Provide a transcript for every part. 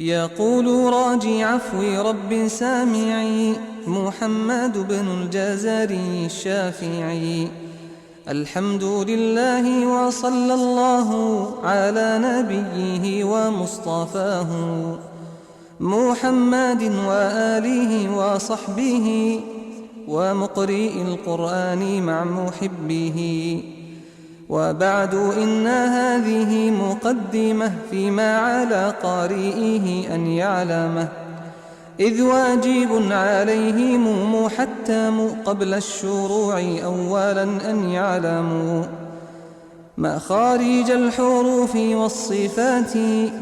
يقول راجي عفو رب سامعي محمد بن الجزري الشافعي. الحمد لله وصلى الله على نبيه ومصطفاه محمد وآله وصحبه ومقرئ القرآن مع محبه. وبعد إن هذه مقدمة فيما على قارئه أن يعلمه، إذ واجب عليهم محتم قبل الشروع أولا أن يعلموا مخارج الحروف والصفات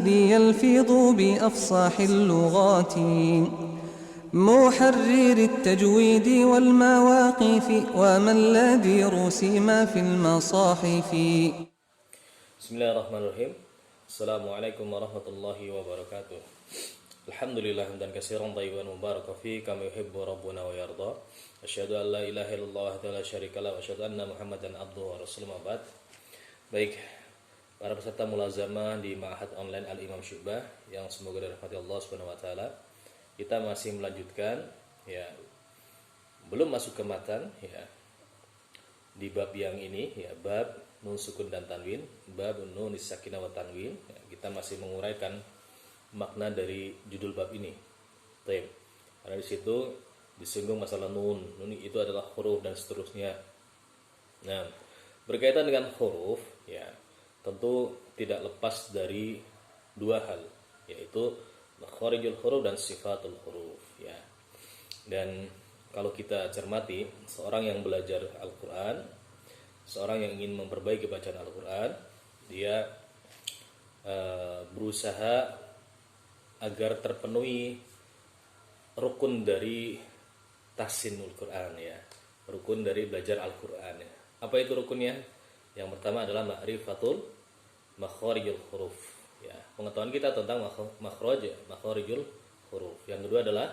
ليلفظوا بأفصاح اللغات، محرر التجويد والمواقف وما الذي رسم في المصاحف. Bismillahirrahmanirrahim. Assalamualaikum warahmatullahi wabarakatuh. Alhamdulillah hamdan katsiran thayyiban mubarakan fi kama yuhibbu rabbuna wa yarda. Asyhadu an la ilaha illallah wa la syarika lahu wa asyhadu anna Muhammadan abduhu wa rasuluhu ma ba'd. Baik, para peserta mulazamah di Ma'had Online Al-Imam Syu'bah yang semoga dirahmati Allah Subhanahu wa taala. Kita masih melanjutkan ya, belum masuk ke matan ya, di bab yang ini ya, bab nun sukun dan tanwin, bab nun sakinah wa tanwin ya, kita masih menguraikan makna dari judul bab ini. Baik, karena di situ disinggung masalah nun itu adalah huruf dan seterusnya. Nah, berkaitan dengan huruf ya, tentu tidak lepas dari dua hal, yaitu makharijul huruf dan sifatul huruf ya. Dan kalau kita cermati, seorang yang belajar Al-Qur'an, seorang yang ingin memperbaiki bacaan Al-Qur'an, dia berusaha agar terpenuhi rukun dari tahsinul Qur'an ya, rukun dari belajar Al-Qur'an ya. Apa itu rukunnya? Yang pertama adalah ma'rifatul makharijul huruf ya, pengetahuan kita tentang makharijul huruf. Yang kedua adalah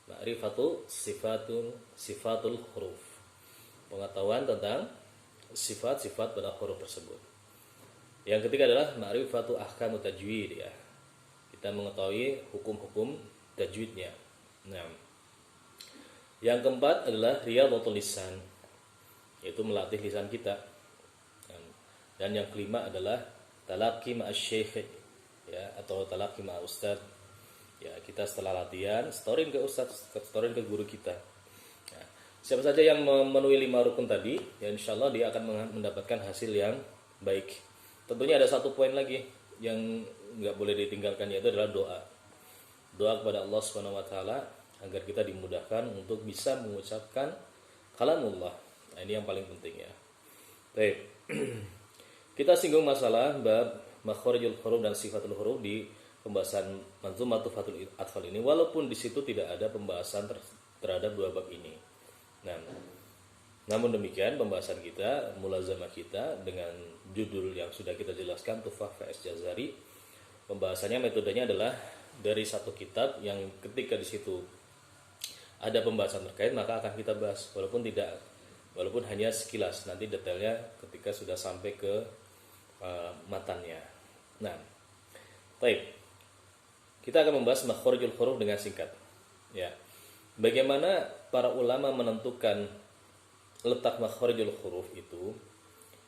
ma'rifatu sifatul huruf, pengetahuan tentang sifat-sifat pada huruf tersebut. Yang ketiga adalah ma'rifatu ahkamut tajwid ya, kita mengetahui hukum-hukum tajwidnya. Nah, yang keempat adalah riyadhatul lisan, yaitu melatih lisan kita. Dan yang kelima adalah talaqi ma'asy-syekh ya, atau talaqi ma'ustad ya, kita setelah latihan setorin ke ustaz, setorin ke guru kita ya. Siapa saja yang memenuhi 5 rukun tadi ya, insyaallah dia akan mendapatkan hasil yang baik. Tentunya ada satu poin lagi yang nggak boleh ditinggalkan, yaitu adalah doa kepada Allah Subhanahu wa taala agar kita dimudahkan untuk bisa mengucapkan kalamullah. Nah, ini yang paling penting ya. Baik. Kita singgung masalah bab makharijul huruf dan sifatul huruf di pembahasan Manzumatul Fathul Atfal ini, walaupun di situ tidak ada pembahasan terhadap dua bab ini. Nah, namun demikian pembahasan kita, mulazamah kita dengan judul yang sudah kita jelaskan, Tuhfah VS Jazari, pembahasannya metodenya adalah dari satu kitab yang ketika di situ ada pembahasan terkait maka akan kita bahas, walaupun hanya sekilas, nanti detailnya ketika sudah sampai ke matannya. Nah, baik, kita akan membahas makharijul huruf dengan singkat ya. Bagaimana para ulama menentukan letak makharijul huruf itu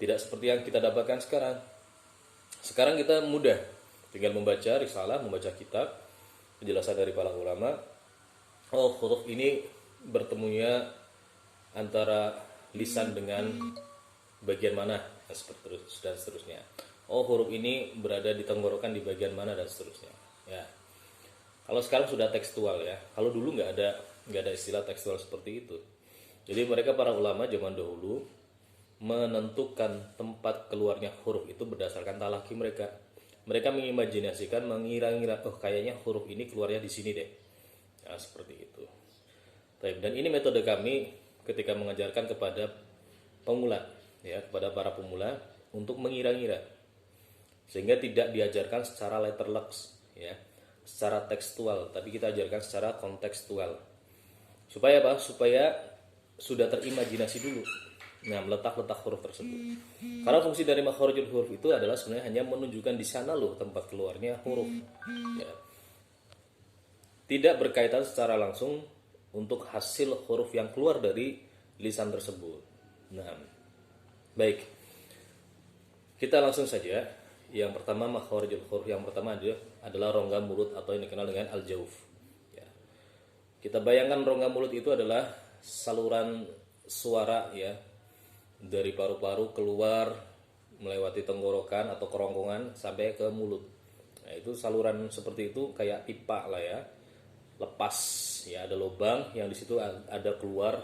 tidak seperti yang kita dapatkan sekarang. Sekarang kita mudah, tinggal membaca risalah, membaca kitab, penjelasan dari para ulama. Oh, huruf ini bertemunya antara lisan dengan bagian mana dan seterusnya. Oh, huruf ini berada di tenggorokan di bagian mana dan seterusnya ya. Kalau sekarang sudah tekstual ya. Kalau dulu nggak ada istilah tekstual seperti itu. Jadi mereka para ulama zaman dahulu menentukan tempat keluarnya huruf itu berdasarkan talaki mereka. Mereka mengimajinasikan, mengira-ngira, oh kayaknya huruf ini keluarnya di sini deh. Ya, seperti itu. Dan ini metode kami ketika mengajarkan kepada pemula ya, kepada para pemula untuk mengira-ngira, sehingga tidak diajarkan secara letterlux ya, secara tekstual, tapi kita ajarkan secara kontekstual. Supaya apa? Supaya sudah terimajinasi dulu Nah, meletak-letak huruf tersebut. Karena fungsi dari makharijul huruf itu adalah sebenarnya hanya menunjukkan di sana loh tempat keluarnya huruf. Ya. tidak berkaitan secara langsung untuk hasil huruf yang keluar dari lisan tersebut. Nah, baik. Kita langsung saja. Yang pertama makharijul huruf yang pertama adalah rongga mulut atau yang dikenal dengan al-jauf. Ya. Kita bayangkan rongga mulut itu adalah saluran suara ya dari paru-paru keluar melewati tenggorokan atau kerongkongan sampai ke mulut. Nah, itu saluran seperti itu kayak pipa lah ya. Lepas ya, ada lubang yang di situ ada keluar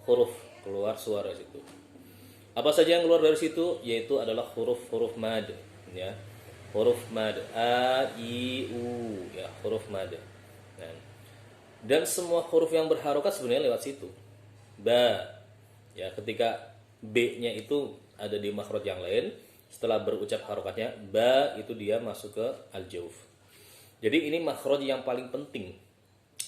huruf, keluar suara situ. Apa saja yang keluar dari situ? Yaitu adalah huruf-huruf mad ya. Huruf mad a i u ya, huruf mad. Nah, dan semua huruf yang berharokat sebenarnya lewat situ. Ba ya, ketika B-nya itu ada di makhraj yang lain, setelah berucap harokatnya ba itu dia masuk ke al-jauf. Jadi ini makhraj yang paling penting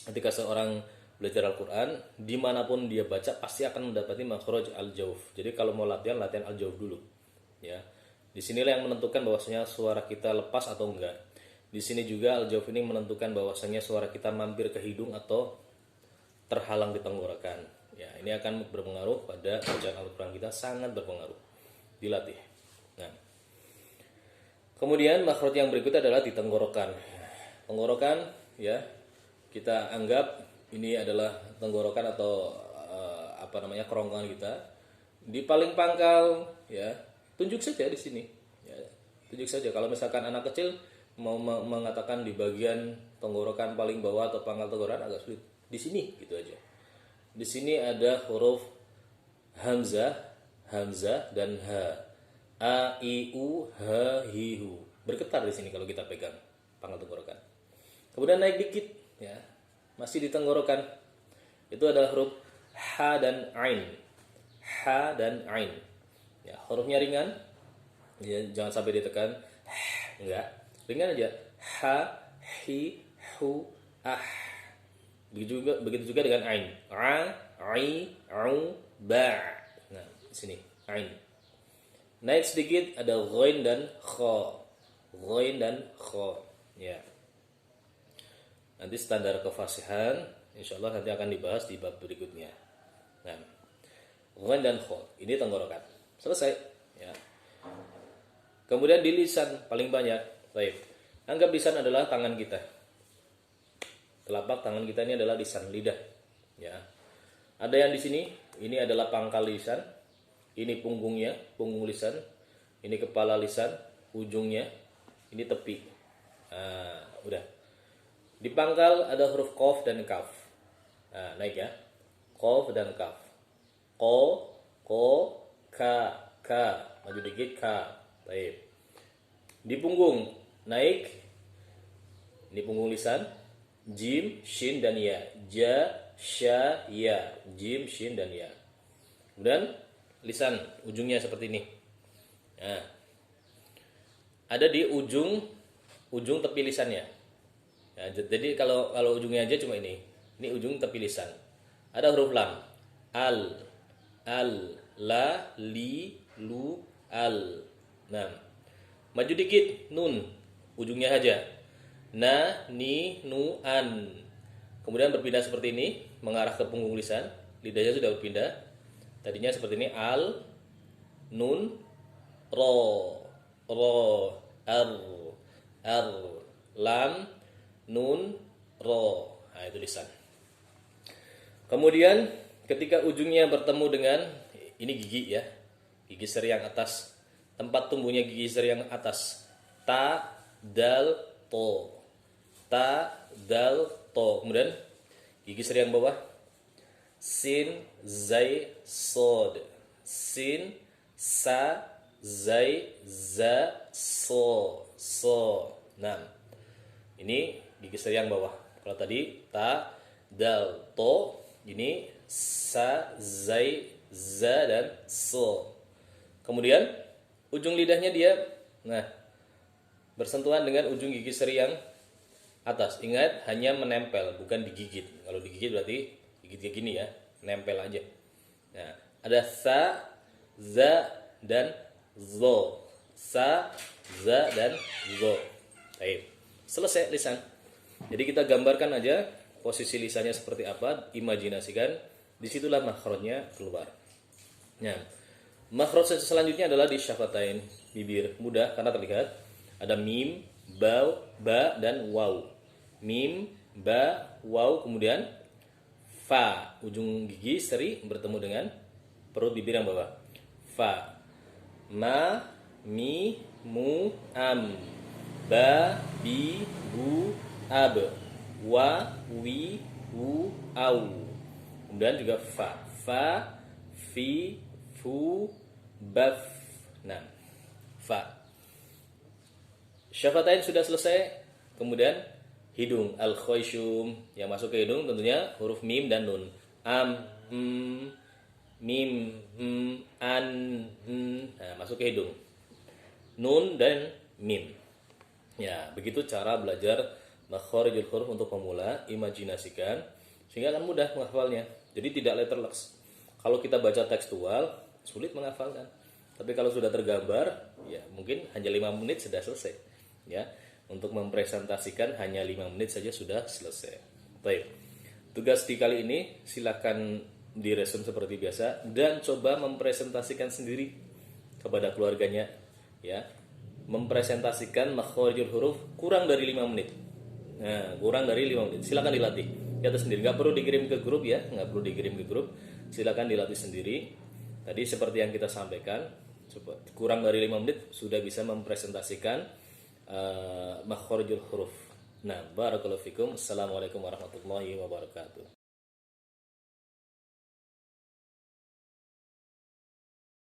ketika seorang belajar Al-Quran, dimanapun dia baca pasti akan mendapati makhraj al-jauf. Jadi kalau mau latihan al-jauf dulu ya. Di sinilah yang menentukan bahwasanya suara kita lepas atau enggak. Di sini juga al-jauf ini menentukan bahwasanya suara kita mampir ke hidung atau terhalang di tenggorokan. Ya, ini akan berpengaruh pada bacaan Al-Quran kita, sangat berpengaruh. Dilatih. Nah, kemudian makhraj yang berikutnya adalah di tenggorokan. Tenggorokan ya, kita anggap ini adalah tenggorokan atau kerongkongan kita. Di paling pangkal ya, tunjuk saja di sini. Ya, tunjuk saja. Kalau misalkan anak kecil mau mengatakan di bagian tenggorokan paling bawah atau pangkal tenggorokan agak sulit. Di sini gitu aja. Di sini ada huruf hamzah, dan ha. A, I, U, H, Hi, Hu. Bergetar di sini kalau kita pegang pangkal tenggorokan. Kemudian naik dikit ya. Masih di tenggorokan. Itu adalah huruf ha dan ain. Ha dan ain. Ya, hurufnya ringan. Ya, jangan sampai ditekan. Enggak. Ringan aja. Ha, hi, hu, ah. Begitu juga dengan ain. A, ai, au, ba. Nah, di sini ain. Naik sedikit ada ghain dan kha. Ghain dan kha. Ya. Nanti standar kefasihan insyaallah nanti akan dibahas di bab berikutnya. Nah, ghain dan kha. Ini tenggorokan. Selesai, ya. Kemudian di lisan paling banyak. Baik. Anggap lisan adalah tangan kita. Telapak tangan kita ini adalah lisan, lidah. Ya. Ada yang di sini, ini adalah pangkal lisan. Ini punggungnya, punggung lisan. Ini kepala lisan, ujungnya. Ini tepi. Nah, udah. Di pangkal ada huruf qaf dan kaf. Nah, naik ya. Qaf dan kaf. Ko, ka. Maju dikit, ka. Baik. Di punggung, naik. Ini punggung lisan. Jim, shin, dan ya. Ja, sya, ya. Jim, shin, dan ya. Kemudian lisan, ujungnya seperti ini. Nah, ada di ujung tepi lisannya. Nah, jadi kalau ujungnya aja cuma ini. Ini ujung tepi lisan. Ada huruf lam. Al, la, li, lu, al. Nah, maju dikit, nun. Ujungnya aja. Na, ni, nu, an. Kemudian berpindah seperti ini, mengarah ke punggung lisan. Lidahnya sudah berpindah. Tadinya seperti ini, al, nun, ro, ar, lam, nun, ro. Nah, itu lisan. Kemudian ketika ujungnya bertemu dengan ini gigi ya, gigi seri yang atas, tempat tumbuhnya gigi seri yang atas. Ta, dal, to. Ta, dal, to. Kemudian gigi seri yang bawah. Sin, zai, sod. Sin, sa, zai, za, so. Nah, ini gigi seri yang bawah. Kalau tadi ta, dal, to. Ini sa, zai, za, dan so. Kemudian ujung lidahnya dia, nah, bersentuhan dengan ujung gigi seri yang atas. Ingat, hanya menempel, bukan digigit. Kalau digigit berarti gigit kayak gini ya, nempel aja. Nah, ada sa, za, dan zo. Sa, za, dan zo. Baik. Selesai lisan. Jadi kita gambarkan aja posisi lisannya seperti apa, imajinasikan, disitulah makhrajnya keluar. Nah, makhraj selanjutnya adalah di syafatain, bibir, mudah karena terlihat ada mim, ba dan waw. Mim, ba, waw, kemudian fa, ujung gigi seri bertemu dengan perut bibir yang bawah. Fa, ma, mi, mu, am, ba, bi, bu, ab, wa, wi, wu, au. Kemudian juga fa, fi, fu, baf. Nah, fa. Syafatain sudah selesai. Kemudian hidung, al-khayshum, yang masuk ke hidung tentunya huruf mim dan nun. Am, mim, an, nah, masuk ke hidung. Nun dan mim. Ya, begitu cara belajar makharijul huruf untuk pemula. Imajinasikan sehingga akan mudah menghafalnya. Jadi tidak letterless. Kalau kita baca tekstual sulit menghafalkan. Tapi kalau sudah tergambar, ya mungkin hanya 5 menit sudah selesai. Ya, untuk mempresentasikan hanya 5 menit saja sudah selesai. Baik. Tugas di kali ini silakan direspon seperti biasa dan coba mempresentasikan sendiri kepada keluarganya, ya. Mempresentasikan makharijul huruf kurang dari 5 menit. Nah, kurang dari 5 menit. Silakan dilatih. Lihat sendiri, nggak perlu dikirim ke grup ya, nggak perlu dikirim ke grup. Silakan dilatih sendiri. Tadi seperti yang kita sampaikan, kurang dari 5 menit sudah bisa mempresentasikan makharijul huruf. Nah, barakallahu fikum. Assalamualaikum warahmatullahi wabarakatuh.